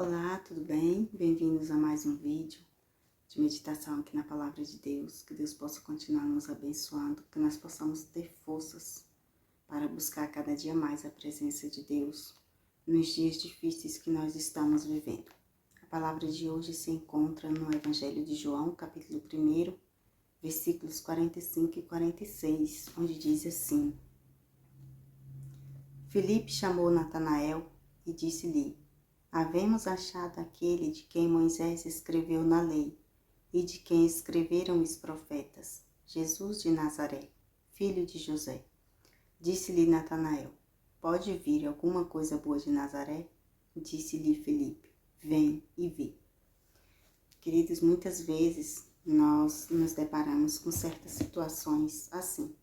Olá, tudo bem? Bem-vindos a mais um vídeo de meditação aqui na Palavra de Deus. Que Deus possa continuar nos abençoando, que nós possamos ter forças para buscar cada dia mais a presença de Deus nos dias difíceis que nós estamos vivendo. A palavra de hoje se encontra no Evangelho de João, capítulo 1, versículos 45 e 46, onde diz assim: Filipe chamou Natanael e disse-lhe: Havemos achado aquele de quem Moisés escreveu na lei e de quem escreveram os profetas, Jesus de Nazaré, filho de José. Disse-lhe Natanael: Pode vir alguma coisa boa de Nazaré? Disse-lhe Filipe: Vem e vê. Queridos, muitas vezes nós nos deparamos com certas situações assim,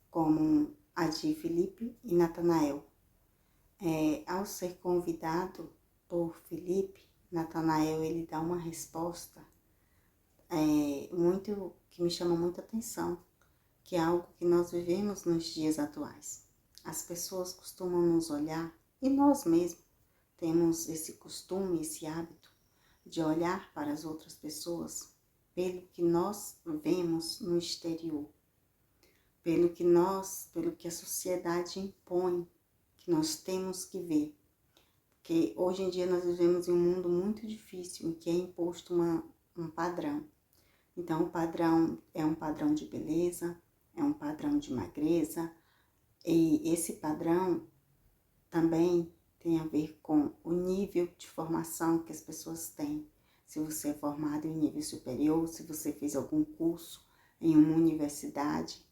como a de Filipe e Natanael. Ao ser convidado por Filipe, Natanael ele dá uma resposta que me chama muita atenção, que é algo que nós vivemos nos dias atuais. As pessoas costumam nos olhar, e nós mesmos temos esse costume, esse hábito de olhar para as outras pessoas pelo que nós vemos no exterior, pelo que a sociedade impõe, que nós temos que ver. Porque hoje em dia nós vivemos em um mundo muito difícil, em que é imposto um padrão. Então, o padrão é um padrão de beleza, é um padrão de magreza, e esse padrão também tem a ver com o nível de formação que as pessoas têm. Se você é formado em nível superior, se você fez algum curso em uma universidade.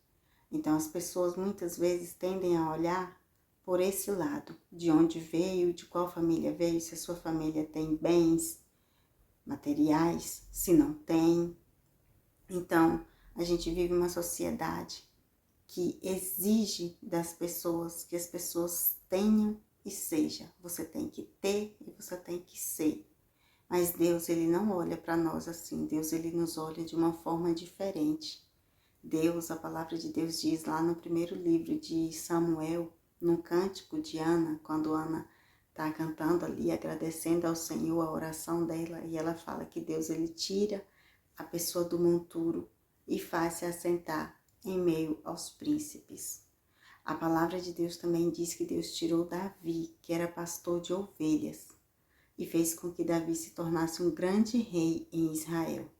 Então, as pessoas muitas vezes tendem a olhar por esse lado, de onde veio, de qual família veio, se a sua família tem bens materiais, se não tem. Então, a gente vive uma sociedade que exige das pessoas que as pessoas tenham e sejam. Você tem que ter e você tem que ser. Mas Deus, ele não olha para nós assim. Deus, ele nos olha de uma forma diferente. Deus, a palavra de Deus diz lá no primeiro livro de Samuel, no cântico de Ana, quando Ana está cantando ali, agradecendo ao Senhor a oração dela, e ela fala que Deus, ele tira a pessoa do monturo e faz-se assentar em meio aos príncipes. A palavra de Deus também diz que Deus tirou Davi, que era pastor de ovelhas, e fez com que Davi se tornasse um grande rei em Israel.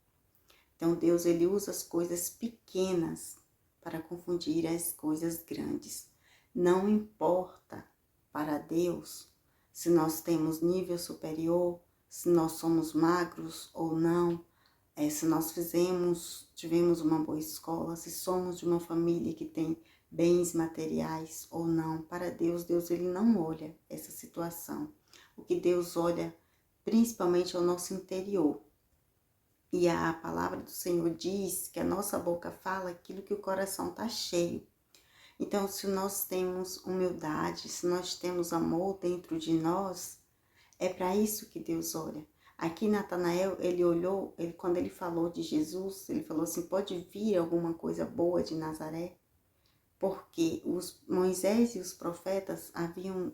Então Deus, ele usa as coisas pequenas para confundir as coisas grandes. Não importa para Deus se nós temos nível superior, se nós somos magros ou não, se nós tivemos uma boa escola, se somos de uma família que tem bens materiais ou não. Para Deus, Deus ele não olha essa situação. O que Deus olha principalmente é o nosso interior. E a palavra do Senhor diz que a nossa boca fala aquilo que o coração está cheio. Então, se nós temos humildade, se nós temos amor dentro de nós, é para isso que Deus olha. Aqui Natanael, quando ele falou de Jesus, ele falou assim, pode vir alguma coisa boa de Nazaré? Porque Moisés e os profetas haviam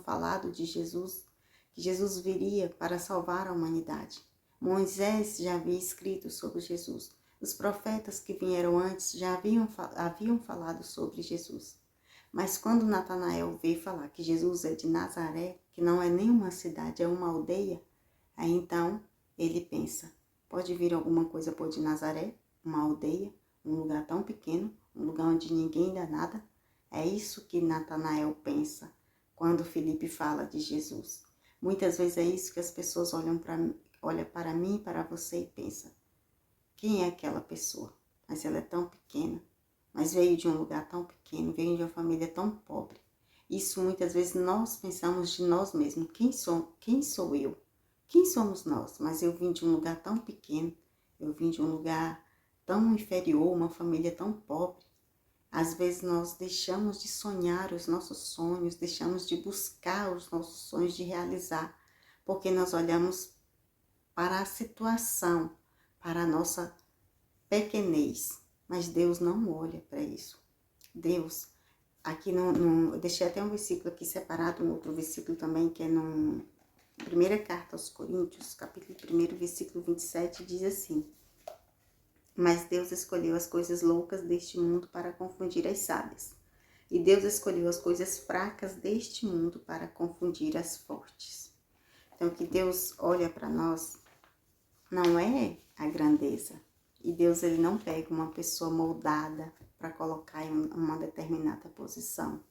falado de Jesus, que Jesus viria para salvar a humanidade. Moisés já havia escrito sobre Jesus. Os profetas que vieram antes já haviam falado sobre Jesus. Mas quando Natanael veio falar que Jesus é de Nazaré, que não é nenhuma cidade, é uma aldeia, aí então ele pensa, pode vir alguma coisa boa de Nazaré, uma aldeia, um lugar tão pequeno, um lugar onde ninguém dá nada? É isso que Natanael pensa quando Filipe fala de Jesus. Muitas vezes é isso que as pessoas olham para mim e para você e pensam, quem é aquela pessoa? Mas ela é tão pequena, mas veio de um lugar tão pequeno, veio de uma família tão pobre. Isso muitas vezes nós pensamos de nós mesmos, quem sou eu? Quem somos nós? Mas eu vim de um lugar tão pequeno, eu vim de um lugar tão inferior, uma família tão pobre. Às vezes nós deixamos de sonhar os nossos sonhos, deixamos de buscar os nossos sonhos, de realizar, porque nós olhamos para a situação, para a nossa pequenez, mas Deus não olha para isso. Deus, aqui eu deixei até um versículo aqui separado, um outro versículo também, que é no primeira carta aos Coríntios, capítulo 1, versículo 27, diz assim: Mas Deus escolheu as coisas loucas deste mundo para confundir as sábias. E Deus escolheu as coisas fracas deste mundo para confundir as fortes. Então, que Deus olha para nós não é a grandeza. E Deus, ele não pega uma pessoa moldada para colocar em uma determinada posição.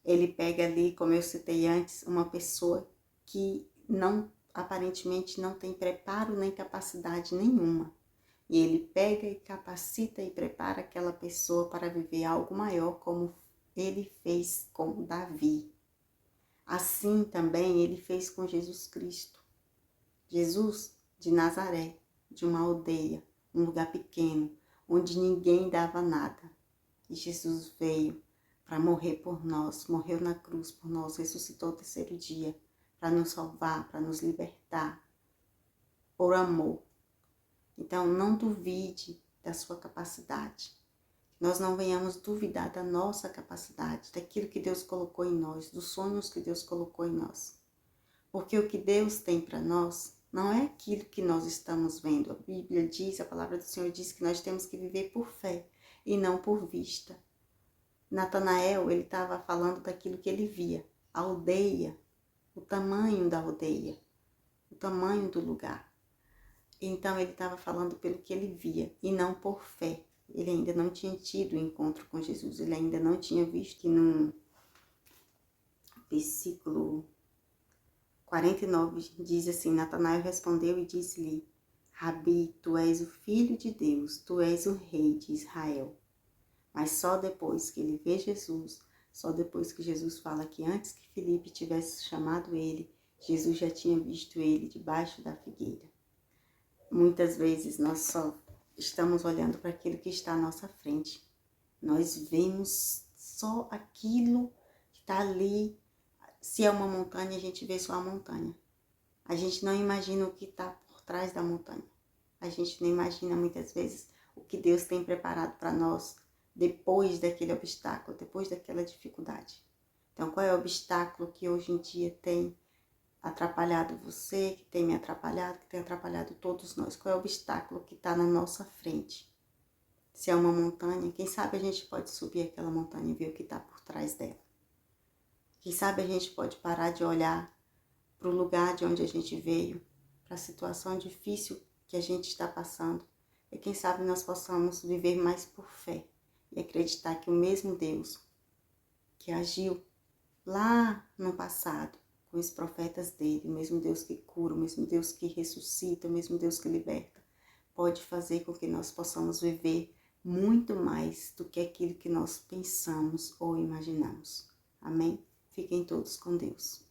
Ele pega ali, como eu citei antes, uma pessoa que aparentemente não tem preparo nem capacidade nenhuma. E ele pega e capacita e prepara aquela pessoa para viver algo maior, como ele fez com Davi. Assim também ele fez com Jesus Cristo. Jesus de Nazaré, de uma aldeia, um lugar pequeno, onde ninguém dava nada. E Jesus veio para morrer por nós, morreu na cruz por nós, ressuscitou ao terceiro dia, para nos salvar, para nos libertar, por amor. Então, não duvide da sua capacidade. Nós não venhamos duvidar da nossa capacidade, daquilo que Deus colocou em nós, dos sonhos que Deus colocou em nós. Porque o que Deus tem para nós não é aquilo que nós estamos vendo. A Bíblia diz, a palavra do Senhor diz que nós temos que viver por fé e não por vista. Natanael, ele estava falando daquilo que ele via, a aldeia, o tamanho da aldeia, o tamanho do lugar. Então, ele estava falando pelo que ele via e não por fé. Ele ainda não tinha tido o encontro com Jesus, ele ainda não tinha visto. Que no versículo 49 diz assim: Natanael respondeu e disse-lhe: Rabi, tu és o Filho de Deus, tu és o Rei de Israel. Mas só depois que ele vê Jesus, só depois que Jesus fala que antes que Filipe tivesse chamado ele, Jesus já tinha visto ele debaixo da figueira. Muitas vezes nós só estamos olhando para aquilo que está à nossa frente. Nós vemos só aquilo que está ali. Se é uma montanha, a gente vê só a montanha. A gente não imagina o que está por trás da montanha. A gente não imagina muitas vezes o que Deus tem preparado para nós depois daquele obstáculo, depois daquela dificuldade. Então, qual é o obstáculo que hoje em dia tem atrapalhado você, que tem me atrapalhado, que tem atrapalhado todos nós? Qual é o obstáculo que está na nossa frente? Se é uma montanha, quem sabe a gente pode subir aquela montanha e ver o que está por trás dela. Quem sabe a gente pode parar de olhar para o lugar de onde a gente veio, para a situação difícil que a gente está passando. E quem sabe nós possamos viver mais por fé e acreditar que o mesmo Deus que agiu lá no passado com os profetas dele, o mesmo Deus que cura, o mesmo Deus que ressuscita, o mesmo Deus que liberta, pode fazer com que nós possamos viver muito mais do que aquilo que nós pensamos ou imaginamos. Amém? Fiquem todos com Deus.